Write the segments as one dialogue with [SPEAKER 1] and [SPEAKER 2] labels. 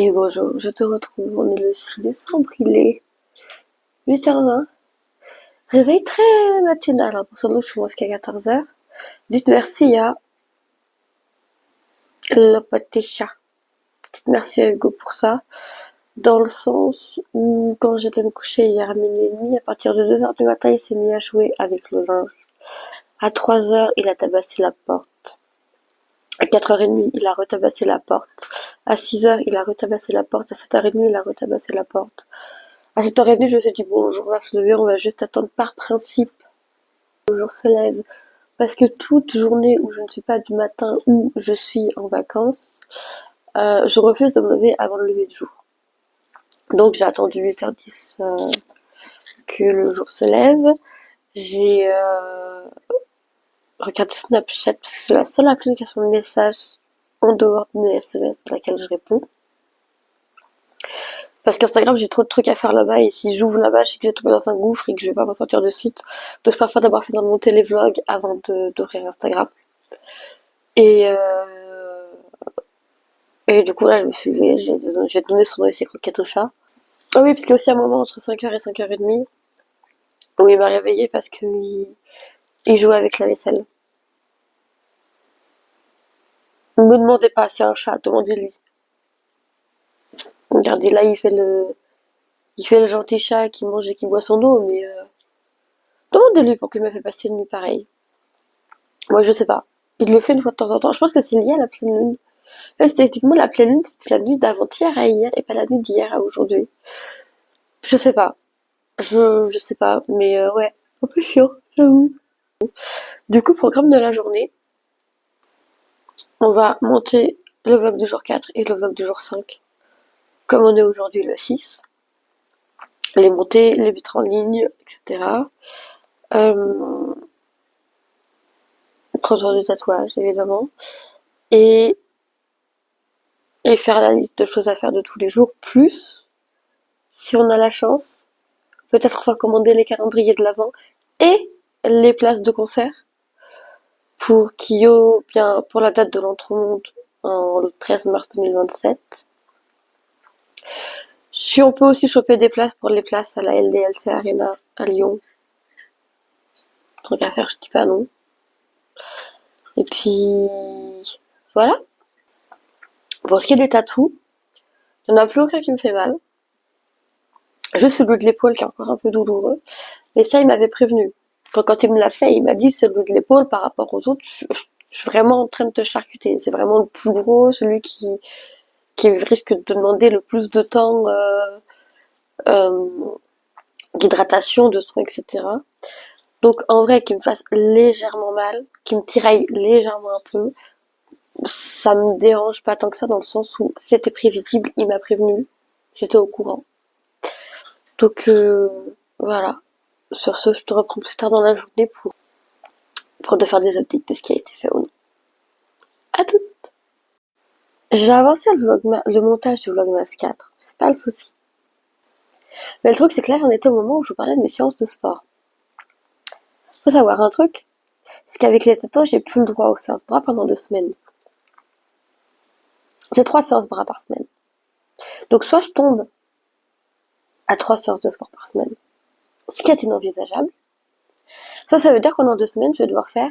[SPEAKER 1] Et bonjour, je te retrouve. On est le 6 décembre, il est 8h20. Réveil très matinal, hein. Pour ce je commence qu'à 14h. Dites merci à le petit chat. Dites merci à Hugo pour ça. Dans le sens où, quand j'étais me coucher hier à minuit et demi, à partir de 2h du matin, il s'est mis à jouer avec le linge. À 3h, il a tabassé la porte. À 4h30, il a retabassé la porte. À 6h, il a retabassé la porte. À 7h30, il a retabassé la porte. À 7h30, je me suis dit, bon, le jour va se lever, on va juste attendre par principe que le jour se lève. Parce que toute journée où je ne suis pas du matin, où je suis en vacances, je refuse de me lever avant le lever du jour. Donc j'ai attendu 8h10 que le jour se lève. J'ai regardé Snapchat parce que c'est la seule application de message en dehors de mes SMS à laquelle je réponds. Parce qu'Instagram, j'ai trop de trucs à faire là-bas et si j'ouvre là-bas, je sais que je vais tomber dans un gouffre et que je vais pas m'en sortir de suite. Donc je préfère d'abord faire monter les vlogs avant d'ouvrir Instagram. Et, et du coup là, je me suis levée, j'ai donné son dossier croquette au chat. Ah oui, parce qu'il y a aussi un moment entre 5h et 5h30 où il m'a réveillée parce qu'il jouait avec la vaisselle. Ne me demandez pas, c'est un chat, demandez-lui. Regardez, là, il fait le gentil chat qui mange et qui boit son eau, mais demandez-lui pourquoi il m'a fait passer une nuit pareille. Moi, je sais pas. Il le fait une fois de temps en temps. Je pense que c'est lié à la pleine lune. Ouais, c'était techniquement la pleine lune, c'était la nuit d'avant-hier à hier et pas la nuit d'hier à aujourd'hui. Je sais pas. Je sais pas, mais ouais, un peu chiant, j'avoue. Du coup, programme de la journée, on va monter le vlog du jour 4 et le vlog du jour 5. Comme on est aujourd'hui le 6, les monter, les mettre en ligne, etc. Euh, prendre soin du tatouage, évidemment. Et, et faire la liste de choses à faire de tous les jours, plus, si on a la chance, peut-être on va commander les calendriers de l'avant et les places de concert pour Kyo, bien pour la date de l'Entremonde le 13 mars 2027. Si on peut aussi choper des places pour les places à la LDLC Arena à Lyon. Truc à faire, je dis pas non. Et puis voilà. Pour ce qui est des tatous, il n'y en a plus aucun qui me fait mal. Juste celui de l'épaule qui est encore un peu douloureux. Mais ça, il m'avait prévenu. Quand il me l'a fait, il m'a dit celui de l'épaule par rapport aux autres, je suis vraiment en train de te charcuter. C'est vraiment le plus gros, celui qui risque de demander le plus de temps euh, d'hydratation, de soins, etc. Donc en vrai, qu'il me fasse légèrement mal, qu'il me tiraille légèrement un peu, ça me dérange pas tant que ça dans le sens où c'était prévisible, il m'a prévenu, j'étais au courant. Donc voilà. Sur ce, je te reprends plus tard dans la journée pour te faire des updates de ce qui a été fait ou non. À tout. J'ai avancé le montage du Vlogmas 4, c'est pas le souci. Mais le truc, c'est que là, j'en étais au moment où je vous parlais de mes séances de sport. Faut savoir un truc, c'est qu'avec les tatouages, j'ai plus le droit aux séances bras pendant 2 semaines. J'ai 3 séances bras par semaine. Donc soit je tombe à 3 séances de sport par semaine, ce qui est inenvisageable. Soit ça veut dire qu'en 2 semaines, je vais devoir faire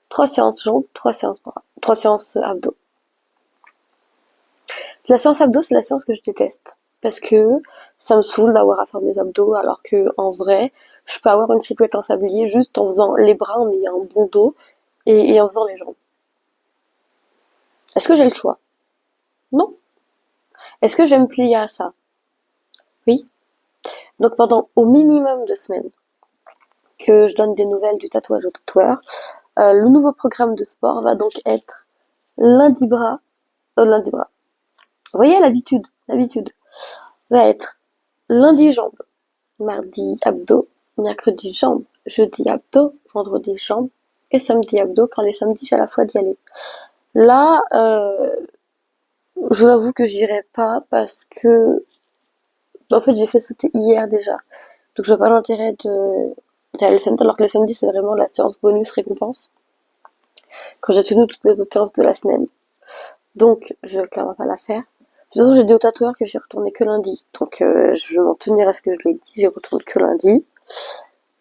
[SPEAKER 1] 3 séances jambes, 3 séances bras, 3 séances abdos. La séance abdos, c'est la séance que je déteste. Parce que ça me saoule d'avoir à faire mes abdos, alors que en vrai, je peux avoir une silhouette en sablier juste en faisant les bras, en ayant un bon dos, et en faisant les jambes. Est-ce que j'ai le choix? Non. Est-ce que je vais me plier à ça? Oui. Donc pendant au minimum 2 semaines que je donne des nouvelles du tatouage au tatoueur, le nouveau programme de sport va donc être lundi bras, lundi bras. Vous voyez l'habitude va être lundi jambes, mardi abdos, mercredi jambes, jeudi abdos, vendredi jambes et samedi abdos quand les samedis j'ai la foi d'y aller. Là, je vous avoue que j'irai pas parce que en fait j'ai fait sauter hier déjà. Donc je vois pas l'intérêt d'aller le samedi alors que le samedi c'est vraiment la séance bonus récompense. Quand j'ai tenu toutes mes autres séances de la semaine. Donc je vais clairement pas la faire. toute façon, j'ai dit au tatoueur que j'y retournais que lundi. Donc, je vais m'en tenir à ce que je lui ai dit. J'y retourne que lundi.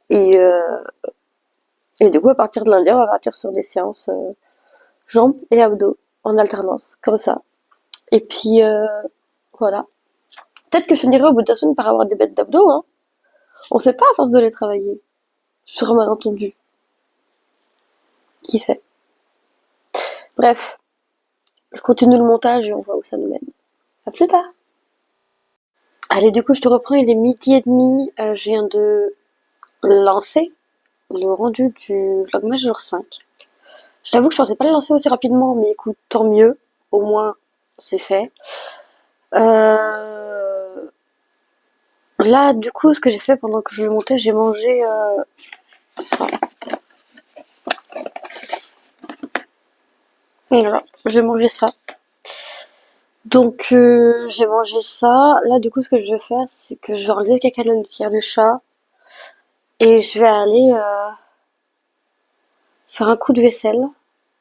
[SPEAKER 1] Et, euh, et du coup, à partir de lundi, on va partir sur des séances jambes et abdos en alternance, comme ça. Et puis, voilà. Peut-être que je finirai au bout de 2 semaines par avoir des bêtes d'abdos, hein. On sait pas à force de les travailler. Sur un malentendu. Qui sait? Bref, je continue le montage et on voit où ça nous mène. À plus tard. Allez, du coup, je te reprends, il est 12h30. Je viens de lancer le rendu du Vlogmas jour 5. Je t'avoue que je pensais pas le lancer aussi rapidement, mais écoute, tant mieux. Au moins, c'est fait. Là, du coup, ce que j'ai fait pendant que je le montais, j'ai mangé ça. Voilà, j'ai mangé ça. Donc, j'ai mangé ça. Là, du coup, ce que je vais faire, c'est que je vais enlever le caca de la litière du chat et je vais aller faire un coup de vaisselle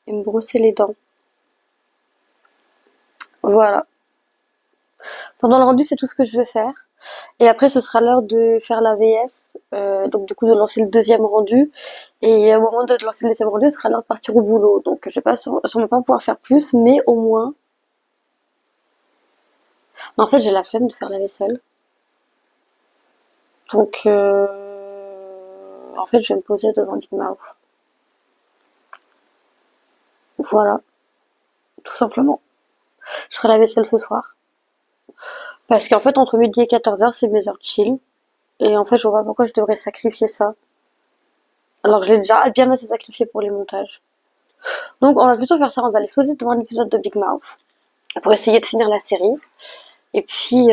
[SPEAKER 1] et me brosser les dents. Voilà. Pendant le rendu, c'est tout ce que je vais faire. Et après, ce sera l'heure de faire la VF. Donc, du coup, de lancer le deuxième rendu. Et au moment de lancer le deuxième rendu, ce sera l'heure de partir au boulot. Donc, je vais pas sûrement pas pouvoir faire plus, mais au moins. Mais en fait, j'ai la flemme de faire la vaisselle. Donc, en fait, je vais me poser devant Big Mouth. Voilà, tout simplement. Je ferai la vaisselle ce soir. Parce qu'en fait, entre midi et 14h, c'est mes heures chill. Et en fait, je vois pas pourquoi je devrais sacrifier ça. Alors que j'ai déjà bien assez sacrifié pour les montages. Donc, on va plutôt faire ça. On va aller se poser devant un épisode de Big Mouth. Pour essayer de finir la série. Et puis,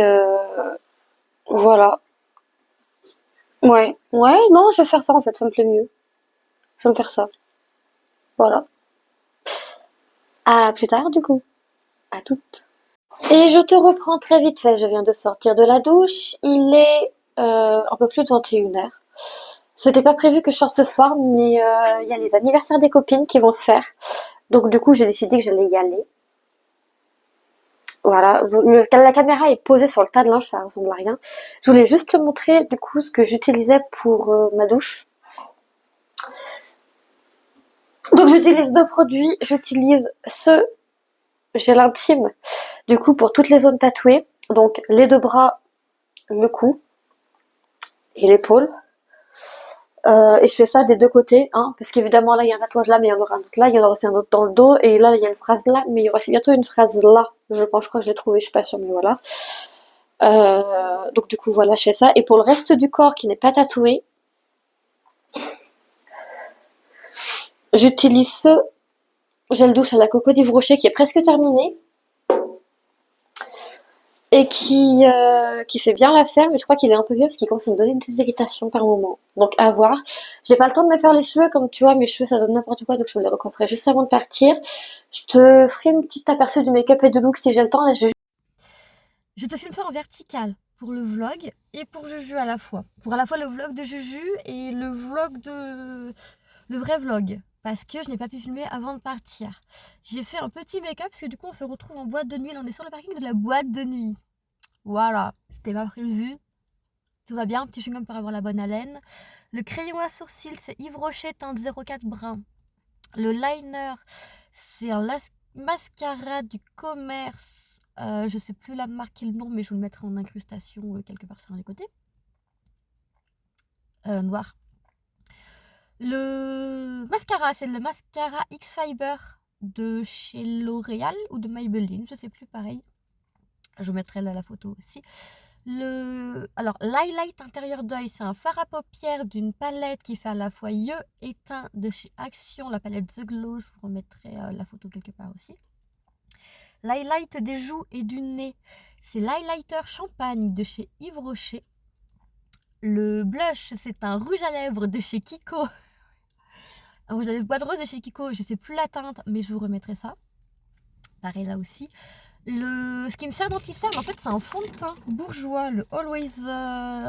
[SPEAKER 1] voilà. Ouais. Ouais, non, je vais faire ça en fait. Ça me plaît mieux. Je vais me faire ça. Voilà. À plus tard, du coup. À toutes. Et je te reprends très vite fait. Je viens de sortir de la douche. Il est un peu plus de 21h. C'était pas prévu que je sorte ce soir, mais il y a les anniversaires des copines qui vont se faire. Donc du coup, j'ai décidé que j'allais y aller. Voilà, la caméra est posée sur le tas de linge, ça ressemble à rien. Je voulais juste te montrer du coup ce que j'utilisais pour ma douche. Donc j'utilise 2 produits. J'utilise ce gel intime, du coup pour toutes les zones tatouées. Donc les 2 bras, le cou et l'épaule. Et je fais ça des 2 côtés, hein, parce qu'évidemment là il y a un tatouage là, mais il y en aura un autre là, il y en aura aussi un autre dans le dos, et là il y a une phrase là, mais il y aura aussi bientôt une phrase là, je pense, je crois que je l'ai trouvé, je suis pas sûre, mais voilà. Donc du coup voilà, je fais ça, et pour le reste du corps qui n'est pas tatoué, j'utilise ce gel douche à la Coco d'Yves Rocher qui est presque terminé, et qui fait bien l'affaire, mais je crois qu'il est un peu vieux parce qu'il commence à me donner des irritations par moment. Donc à voir. J'ai pas le temps de me faire les cheveux, comme tu vois, mes cheveux ça donne n'importe quoi, donc je me les recouperai juste avant de partir. Je te ferai une petite aperçu du make-up et de look si j'ai le temps. Là, je te filme ça en vertical pour le vlog et pour Juju à la fois. Pour à la fois le vlog de Juju et le vlog de... le vrai vlog. Parce que je n'ai pas pu filmer avant de partir. J'ai fait un petit make-up parce que du coup on se retrouve en boîte de nuit. Là on est sur le parking de la boîte de nuit. Voilà, c'était pas prévu. Tout va bien, petit chewing-gum pour avoir la bonne haleine. Le crayon à sourcils, c'est Yves Rocher teinte 04 brun. Le liner, c'est un mascara du commerce. Je sais plus la marque et le nom, mais je vous le mettrai en incrustation quelque part sur les côtés. Noir. Le mascara, c'est le mascara X-Fiber de chez L'Oréal ou de Maybelline, je sais plus, pareil. Je vous mettrai là la photo aussi. Alors, l'highlight intérieur d'œil, c'est un fard à paupières d'une palette qui fait à la fois yeux et teint de chez Action, la palette The Glow. Je vous remettrai la photo quelque part aussi. L'highlight des joues et du nez, c'est l'highlighter champagne de chez Yves Rocher. Le blush, c'est un rouge à lèvres de chez Kiko. Un rouge à lèvres bois de rose de chez Kiko, je sais plus la teinte, mais je vous remettrai ça. Pareil là aussi. Ce qui me sert d'anti-cerne, en fait, c'est un fond de teint bourgeois, le Always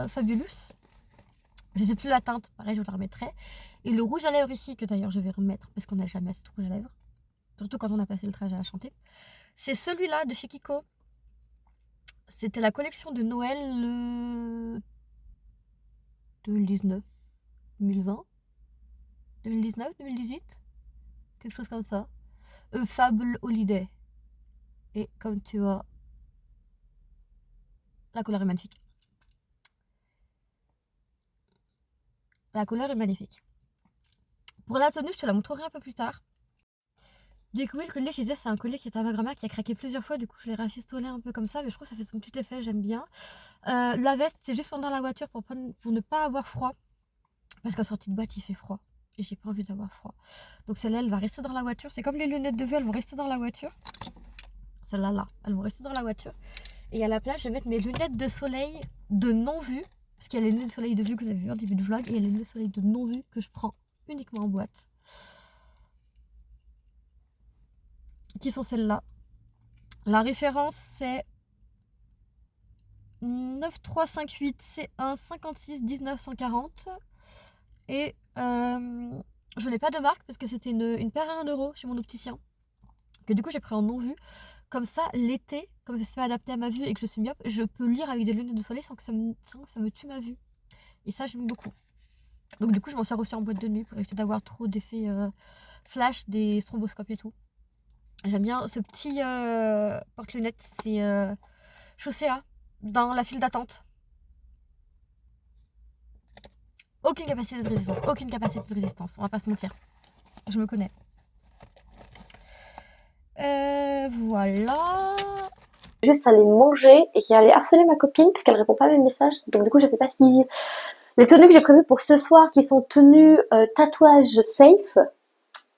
[SPEAKER 1] Fabulous. Je sais plus la teinte, pareil, je vous la remettrai. Et le rouge à lèvres ici, que d'ailleurs je vais remettre parce qu'on n'a jamais assez de rouge à lèvres. Surtout quand on a passé le trajet à chanter. C'est celui-là de chez Kiko.
[SPEAKER 2] C'était la collection de Noël 2019, 2020, 2019, 2018, quelque chose comme ça. Fable Holiday. Et comme tu vois, la couleur est magnifique. La couleur est magnifique. Pour la tenue, je te la montrerai un peu plus tard. Du coup, oui, le collier, je disais, c'est un collier qui est à ma grand-mère qui a craqué plusieurs fois. Du coup, je l'ai rafistolé un peu comme ça, mais je trouve que ça fait son petit effet, j'aime bien. La veste, c'est juste pendant la voiture pour ne pas avoir froid. Parce qu'en sortie de boîte, il fait froid. Et j'ai pas envie d'avoir froid. Donc celle-là, elle va rester dans la voiture. C'est comme les lunettes de vue, elles vont rester dans la voiture. Celles-là, là, elles vont rester dans la voiture. Et à la place, je vais mettre mes lunettes de soleil de non-vue. Parce qu'il y a les lunettes de soleil de vue que vous avez vu en début de vlog. Et il y a les lunettes de soleil de non-vue que je prends uniquement en boîte. Qui sont celles-là. La référence, c'est 9358 C1 56 19 140. Et je n'ai pas de marque parce que c'était une paire à 1 € chez mon opticien. Que du coup, j'ai pris en non-vue. Comme ça, l'été, comme c'est pas adapté à ma vue et que je suis myope, je peux lire avec des lunettes de soleil sans que ça me tue ma vue. Et ça, j'aime beaucoup. Donc du coup, je m'en sers aussi en boîte de nuit pour éviter d'avoir trop d'effets flash des stromboscopes et tout. J'aime bien ce petit porte-lunettes, c'est Chaussea dans la file d'attente. Aucune capacité de résistance, aucune capacité de résistance, on va pas se mentir. Je me connais. Voilà.
[SPEAKER 1] Juste aller manger et qui allait harceler ma copine parce qu'elle répond pas à mes messages. Donc du coup, je sais pas si les tenues que j'ai prévues pour ce soir, qui sont tenues tatouage safe,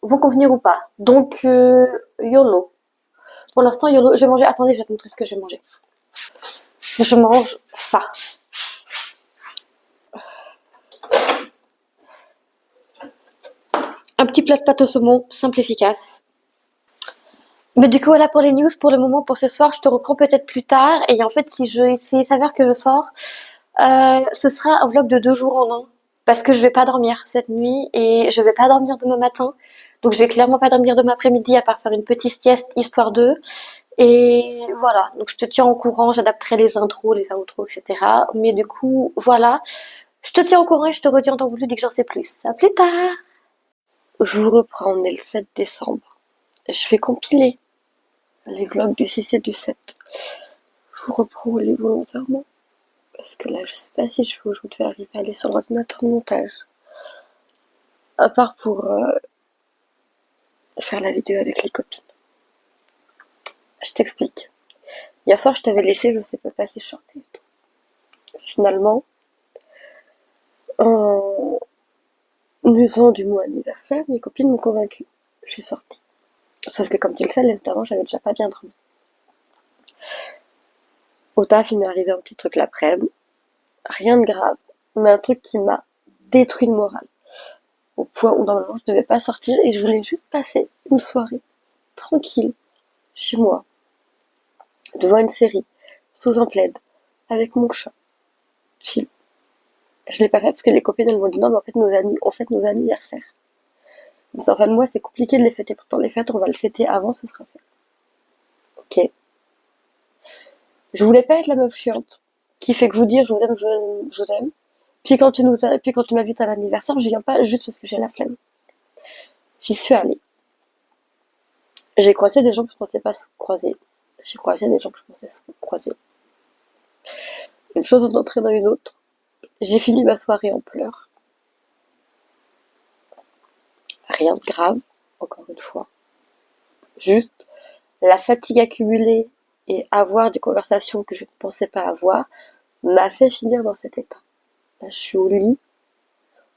[SPEAKER 1] vont convenir ou pas. Donc YOLO. Pour l'instant, YOLO. Je vais manger. Attendez, je vais te montrer ce que je vais manger. Je mange ça. Un petit plat de pâte au saumon, simple, efficace. Mais du coup, voilà pour les news pour le moment, pour ce soir. Je te reprends peut-être plus tard. Et en fait, s'il s'avère que je sors, ce sera un vlog de 2 jours en un. Parce que je vais pas dormir cette nuit et je vais pas dormir demain matin. Donc je vais clairement pas dormir demain après-midi à part faire une petite sieste histoire d'eux. Et voilà, donc je te tiens au courant, j'adapterai les intros, les outros, etc. Mais du coup, voilà. Je te tiens au courant et je te redis en temps voulu dès que j'en sais plus. À plus tard. Je vous reprends, on est le 7 décembre. Je vais compiler les vlogs du 6 et du 7. Je vous reprends les volontairement. Parce que là, je sais pas si je vais aujourd'hui arriver à aller sur l'ordinateur de montage. À part pour faire la vidéo avec les copines. Je t'explique. Hier soir, je t'avais laissé, je sais pas si je sortais. Finalement, en usant du mot anniversaire, mes copines m'ont convaincue. Je suis sortie. Sauf que comme tu le sais, l'année d'avant, j'avais déjà pas bien dormi. Au taf, il m'est arrivé un petit truc l'après-midi. Rien de grave, mais un truc qui m'a détruit le moral. Au point où normalement je devais pas sortir et je voulais juste passer une soirée tranquille chez moi, devant une série, sous un plaid, avec mon chat, chill. Je l'ai pas fait parce que les copines elles m'ont dit non mais en fait nos amis, on fête nos anniversaires. Mais en fin de mois c'est compliqué de les fêter, pourtant les fêtes on va le fêter avant, ce sera fait. Ok. Je voulais pas être la meuf chiante qui fait que vous dire je vous aime, je vous aime. Puis quand tu m'invites à l'anniversaire, je viens pas juste parce que j'ai la flemme. J'y suis allée. J'ai croisé des gens que je pensais pas se croiser. J'ai croisé des gens que je pensais se croiser. Une chose en entraînant une autre. J'ai fini ma soirée en pleurs. Rien de grave, encore une fois. Juste la fatigue accumulée et avoir des conversations que je ne pensais pas avoir m'a fait finir dans cet état. Là, je suis au lit,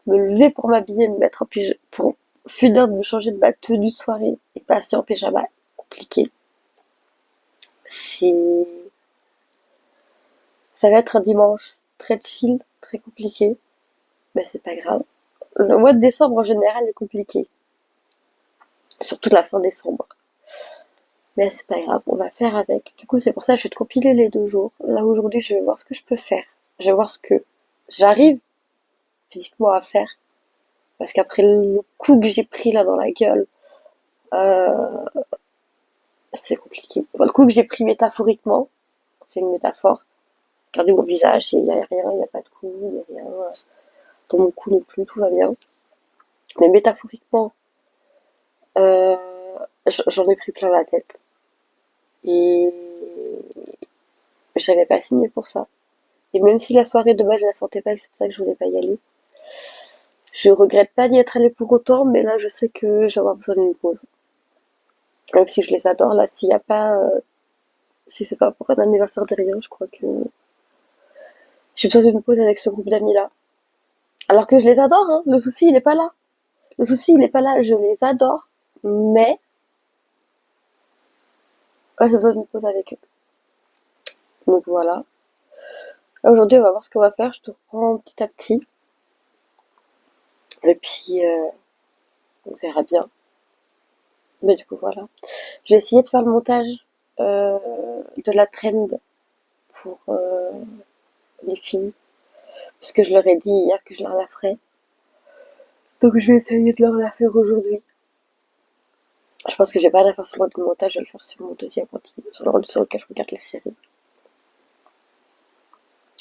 [SPEAKER 1] me lever pour m'habiller, me mettre en pyjama, pour finir de me changer de ma tenue de soirée et passer en pyjama, compliqué. C'est, ça va être un dimanche très chill, très compliqué, mais c'est pas grave. Le mois de décembre en général est compliqué, surtout la fin décembre. Mais c'est pas grave, on va faire avec. Du coup, c'est pour ça que je vais te compiler les 2 jours. Là, aujourd'hui, je vais voir ce que je peux faire. Je vais voir ce que j'arrive physiquement à faire. Parce qu'après le coup que j'ai pris là dans la gueule, euh, c'est compliqué. Enfin, le coup que j'ai pris métaphoriquement, c'est une métaphore. Regardez mon visage, il n'y a rien, il n'y a pas de cou, il n'y a rien. Dans mon cou non plus, tout va bien. Mais métaphoriquement, euh, j'en ai pris plein la tête. Et j'avais pas signé pour ça. Et même si la soirée de base je la sentais pas, c'est pour ça que je voulais pas y aller. Je regrette pas d'y être allée pour autant, mais là je sais que j'ai avoir besoin d'une pause. Même si je les adore, là s'il y a pas, si c'est pas pour un anniversaire de rien, je crois que j'ai besoin d'une pause avec ce groupe d'amis là. Alors que je les adore, hein. Le souci il est pas là. Le souci il est pas là, je les adore, mais ouais, j'ai besoin d'une pause avec eux. Donc voilà. Aujourd'hui on va voir ce qu'on va faire, je te reprends petit à petit. Et puis on verra bien. Mais du coup voilà. Je vais essayer de faire le montage de la trend pour les filles, puisque je leur ai dit hier que je leur la ferais. Donc je vais essayer de leur la faire aujourd'hui. Je pense que je vais pas la faire sur l'ordre du montage, je vais le faire sur mon deuxième ordi, sur l'ordre sur lequel je regarde la série.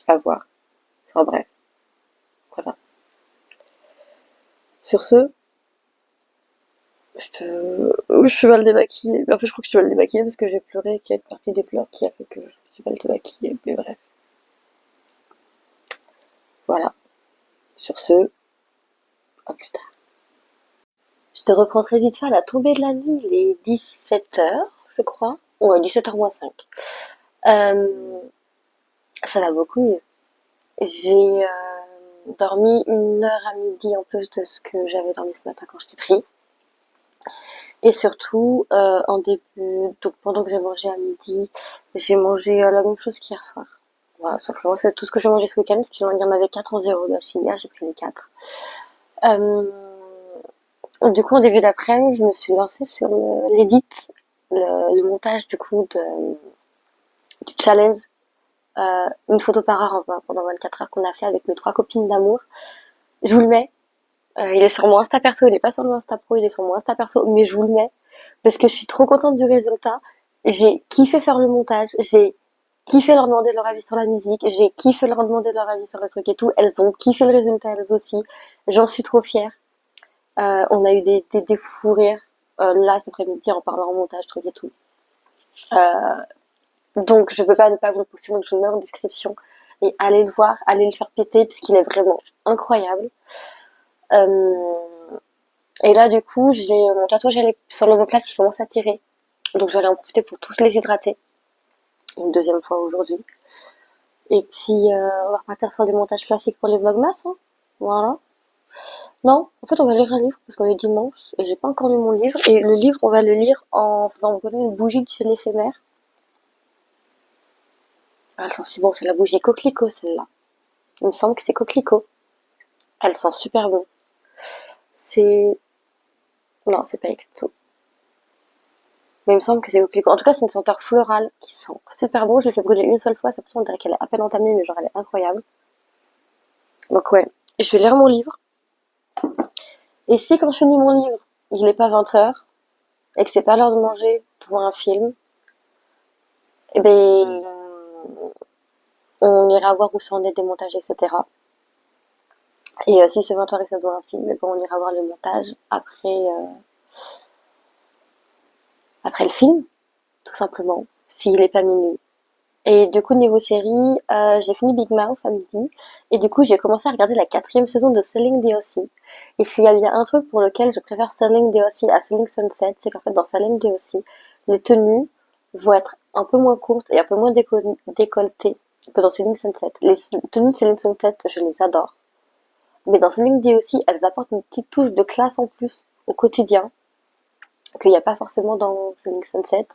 [SPEAKER 1] À voir. Enfin bref, voilà. Sur ce, je suis mal démaquillée. Mais en fait, je crois que je suis mal démaquillée parce que j'ai pleuré et qu'il y a une partie des pleurs qui a fait que je suis mal démaquillée. Mais bref, voilà. Sur ce, à plus tard. Je te reprends très vite fait à la tombée de la nuit, il est 17h, je crois. Ouais, 17h moins 5. Ça va beaucoup mieux. J'ai dormi 1 heure à midi en plus de ce que j'avais dormi ce matin quand je t'ai pris. Et surtout, en début, donc pendant que j'ai mangé à midi, j'ai mangé la même chose qu'hier soir. Voilà, simplement, c'est tout ce que j'ai mangé ce week-end, parce qu'il y en avait 4 en 0 gâchis. Hier, j'ai pris les 4. Euh, du coup, en début d'après-midi, je me suis lancée sur l'édit, le montage du coup du challenge. Une photo par heure pendant 24 heures qu'on a fait avec mes 3 copines d'amour. Je vous le mets. Il est sur mon Insta perso, il est pas sur mon Insta pro, il est sur mon Insta perso, mais je vous le mets parce que je suis trop contente du résultat. J'ai kiffé faire le montage, j'ai kiffé leur demander leur avis sur la musique, j'ai kiffé leur demander leur avis sur le truc et tout. Elles ont kiffé le résultat elles aussi. J'en suis trop fière. On a eu des fous rires là cet après-midi en parlant en montage, truc et tout. Euh, donc je peux pas ne pas vous le poster, donc je vous le mets en description. Et allez le voir, allez le faire péter puisqu'il est vraiment incroyable. Euh, Et là, du coup, j'ai mon tatouage sur l'omoplate qui commence à tirer. Donc j'allais en profiter pour tous les hydrater. Une deuxième fois aujourd'hui. Et puis, on va repartir sur des montages classiques pour les vlogmas. Hein. Voilà. Non, en fait, on va lire un livre parce qu'on est dimanche et j'ai pas encore lu mon livre. Et le livre, on va le lire en faisant brûler une bougie de chez l'éphémère. Ah, elle sent si bon, c'est la bougie coquelicot, celle-là. Il me semble que c'est coquelicot. Elle sent super bon. C'est... Non, c'est pas écrit dessous. Mais il me semble que c'est coquelicot. En tout cas, c'est une senteur florale qui sent super bon. Je l'ai fait brûler une seule fois. Cette façon, on dirait qu'elle est à peine entamée, mais genre, elle est incroyable. Donc ouais, je vais lire mon livre. Et si quand je finis mon livre, il n'est pas 20h, et que c'est pas l'heure de manger, de voir un film, eh ben, on ira voir où ça en est des montages, etc. Et si c'est 20h et que ça doit un film, eh ben, on ira voir le montage après le film, tout simplement, s'il est pas minuit. Et du coup, niveau série, j'ai fini Big Mouth à midi. Et du coup, j'ai commencé à regarder la 4e saison de Selling the O.C. Et s'il y a bien un truc pour lequel je préfère Selling the O.C. à Selling Sunset, c'est qu'en fait, dans Selling the O.C., les tenues vont être un peu moins courtes et un peu moins décolletées que dans Selling Sunset. Les tenues de Selling Sunset, je les adore. Mais dans Selling the O.C., elles apportent une petite touche de classe en plus au quotidien, qu'il n'y a pas forcément dans Selling Sunset.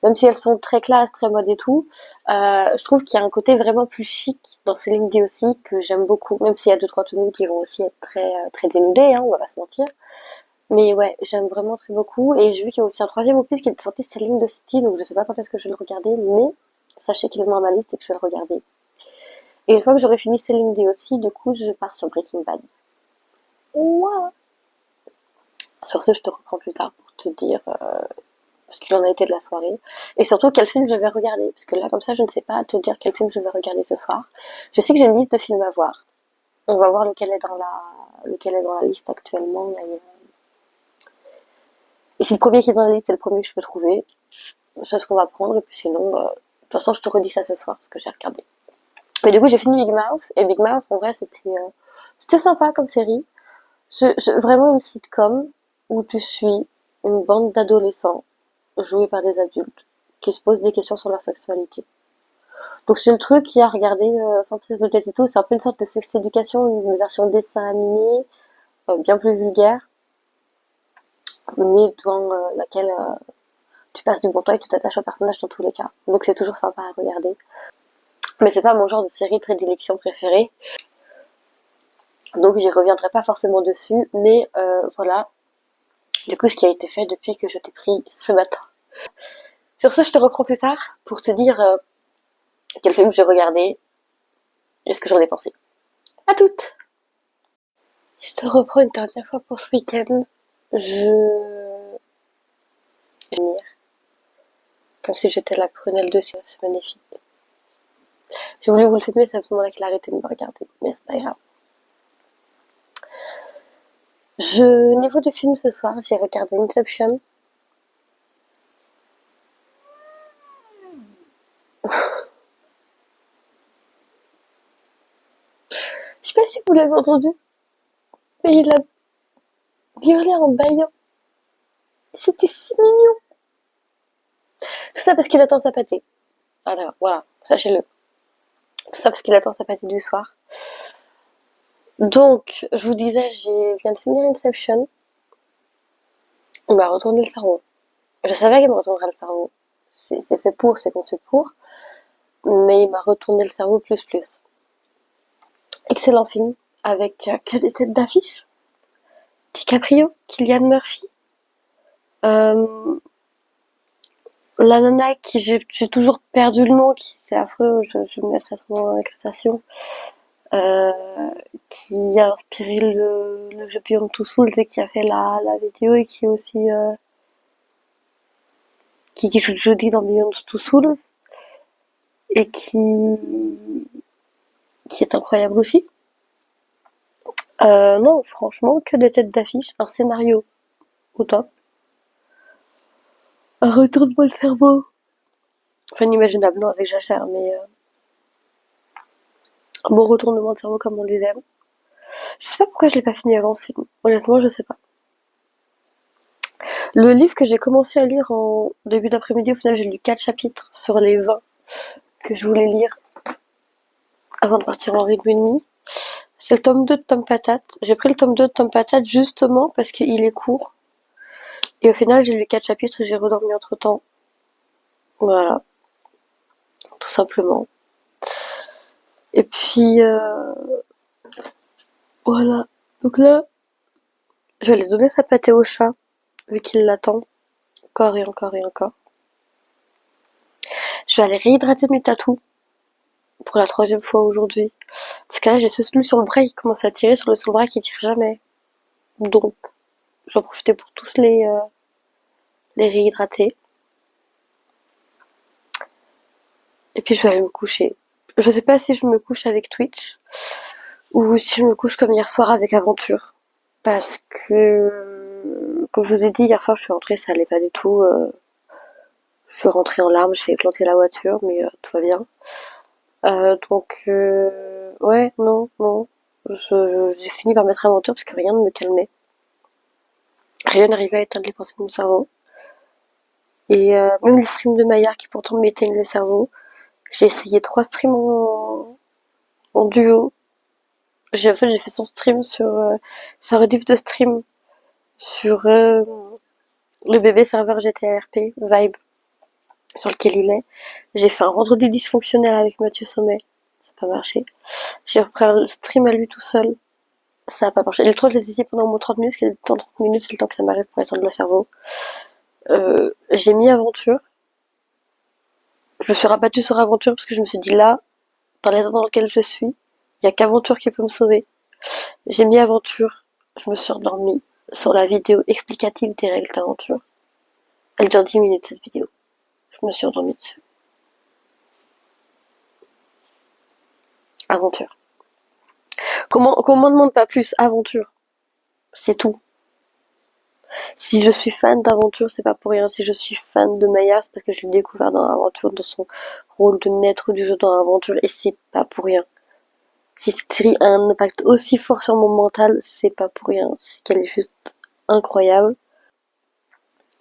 [SPEAKER 1] Même si elles sont très classe, très mode et tout, je trouve qu'il y a un côté vraiment plus chic dans Céline Dion aussi que j'aime beaucoup. Même s'il y a 2-3 tenues qui vont aussi être très dénudées, hein, on va pas se mentir. Mais ouais, j'aime vraiment très beaucoup. Et j'ai vu qu'il y a aussi un 3e opus qui est sorti, Céline de City, donc je sais pas quand est-ce que je vais le regarder, mais sachez qu'il est dans ma liste et que je vais le regarder. Et une fois que j'aurai fini Céline Dion aussi, du coup, je pars sur Breaking Bad. Voilà. Sur ce, je te reprends plus tard pour te dire parce qu'il en a été de la soirée, et surtout quel film je vais regarder, parce que là, comme ça, je ne sais pas te dire quel film je vais regarder ce soir. Je sais que j'ai une liste de films à voir. On va voir lequel est dans la liste actuellement. Et si le premier qui est dans la liste, c'est le premier que je peux trouver, c'est ce qu'on va prendre, et puis sinon, de toute façon, je te redis ça ce soir, ce que j'ai regardé. Mais du coup, j'ai fini Big Mouth, et Big Mouth, en vrai, c'était sympa comme série. Vraiment une sitcom où tu suis une bande d'adolescents joués par des adultes qui se posent des questions sur leur sexualité. Donc c'est le truc qui a regardé sans prise de tête et tout, c'est un peu une sorte de sex éducation, une version dessin animé, bien plus vulgaire, mais devant laquelle tu passes du bon temps et tu t'attaches au personnage dans tous les cas. Donc c'est toujours sympa à regarder. Mais c'est pas mon genre de série de prédilection préférée. Donc j'y reviendrai pas forcément dessus, mais voilà, du coup ce qui a été fait depuis que je t'ai pris ce matin. Sur ce, je te reprends plus tard pour te dire quel film j'ai regardé et ce que j'en ai pensé. À toutes! Je te reprends une dernière fois pour ce week-end. Je vais venir comme si j'étais la prunelle de ciel, c'est magnifique. J'ai voulu vous le filmer, c'est à ce moment-là qu'il a arrêté de me regarder, mais c'est pas grave. Niveau du film ce soir, j'ai regardé Inception. Je sais pas si vous l'avez entendu, mais il a miaulé en bâillant. C'était si mignon. Tout ça parce qu'il attend sa pâtée. Voilà, sachez-le. Tout ça parce qu'il attend sa pâtée du soir. Donc, je vous disais, je viens de finir Inception. Il m'a retourné le cerveau. Je savais qu'il me retournerait le cerveau. C'est fait pour, c'est conçu pour. Mais il m'a retourné le cerveau plus plus. Excellent film. Avec que des têtes d'affiche. DiCaprio, Cillian Murphy. La nana qui j'ai toujours perdu le nom, qui c'est affreux, je me mettrai son nom en incrustation. Qui a inspiré le jeu Beyond Two Souls et qui a fait la vidéo et qui est aussi qui joue Jodie dans Beyond Two Souls et qui est incroyable aussi. Non, franchement, que des têtes d'affiche, un scénario au top. Un retournement le cerveau. Enfin, inimaginable, non, j'exagère, mais un bon retournement de cerveau comme on les aime. Je sais pas pourquoi je l'ai pas fini avant ce film. Honnêtement, je sais pas. Le livre que j'ai commencé à lire en début d'après-midi, au final, j'ai lu 4 chapitres sur les 20 que je voulais lire avant de partir en rythme et demi. C'est le tome 2 de Tom Patate. J'ai pris le tome 2 de Tom Patate justement parce qu'il est court. Et au final, j'ai lu 4 chapitres et j'ai redormi entre temps. Voilà. Tout simplement. Et puis, voilà. Donc là, je vais aller donner sa pâtée au chat, vu qu'il l'attend. Encore et encore et encore. Je vais aller réhydrater mes tatous pour la 3e fois aujourd'hui. Parce que là, j'ai ce celui sur le bras qui commence à tirer, sur le bras qui tire jamais. Donc, je vais en profiter pour tous les réhydrater. Et puis je vais aller me coucher. Je sais pas si je me couche avec Twitch ou si je me couche comme hier soir avec Aventure. Parce que, comme je vous ai dit, hier soir je suis rentrée, ça allait pas du tout. Je suis rentrée en larmes, j'ai fait éclater la voiture, mais tout va bien. Ouais, non. J'ai fini par mettre Aventure parce que rien ne me calmait. Rien n'arrivait à éteindre les pensées de mon cerveau. Et même les streams de Maillard qui pourtant m'éteignent le cerveau. J'ai essayé 3 streams en duo. J'ai fait son stream sur sa rediff de stream sur le bébé serveur GTRP Vibe sur lequel il est. J'ai fait un vendredi dysfonctionnel avec Mathieu Sommet, ça n'a pas marché. J'ai repris le stream à lui tout seul, ça n'a pas marché. Les 3 je les ai essayés pendant au moins 30 minutes, parce que le temps de 30 minutes c'est le temps que ça m'arrive pour étendre le cerveau. J'ai mis Aventure. Je me suis rabattue sur Aventure parce que je me suis dit là, dans l'état dans lequel je suis, il y a qu'Aventure qui peut me sauver. J'ai mis Aventure, je me suis endormie sur la vidéo explicative des règles d'Aventure. Elle dure 10 minutes cette vidéo. Je me suis endormie dessus. Aventure. Qu'on m'en demande pas plus, aventure. C'est tout. Si je suis fan d'aventure, c'est pas pour rien. Si je suis fan de Maya, c'est parce que je l'ai découvert dans l'aventure, dans son rôle de maître du jeu dans l'aventure, et c'est pas pour rien. Si cette série a un impact aussi fort sur mon mental, c'est pas pour rien. C'est qu'elle est juste incroyable.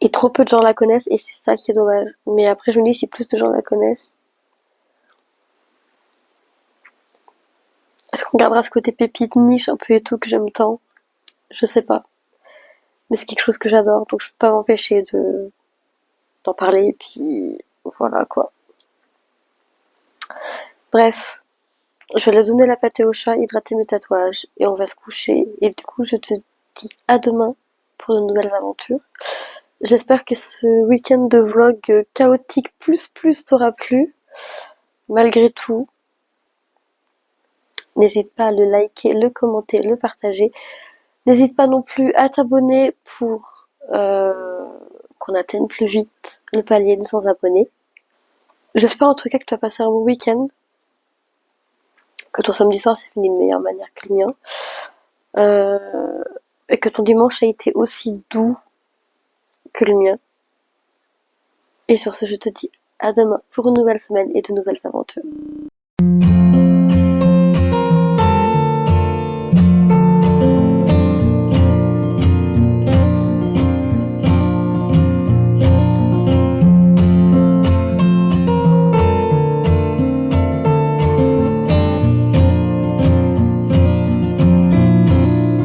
[SPEAKER 1] Et trop peu de gens la connaissent, et c'est ça qui est dommage. Mais après, je me dis, si plus de gens la connaissent, est-ce qu'on gardera ce côté pépite niche un peu et tout que j'aime tant? Je sais pas. Mais c'est quelque chose que j'adore, donc je peux pas m'empêcher d'en parler, et puis voilà quoi. Bref, je vais aller donner la pâtée au chat, hydrater mes tatouages, et on va se coucher. Et du coup, je te dis à demain pour de nouvelles aventures. J'espère que ce week-end de vlog chaotique plus t'aura plu. Malgré tout, n'hésite pas à le liker, le commenter, le partager. N'hésite pas non plus à t'abonner pour qu'on atteigne plus vite le palier des 100 abonnés. J'espère en tout cas que tu as passé un bon week-end, que ton samedi soir s'est fini de meilleure manière que le mien, et que ton dimanche a été aussi doux que le mien. Et sur ce, je te dis à demain pour une nouvelle semaine et de nouvelles aventures.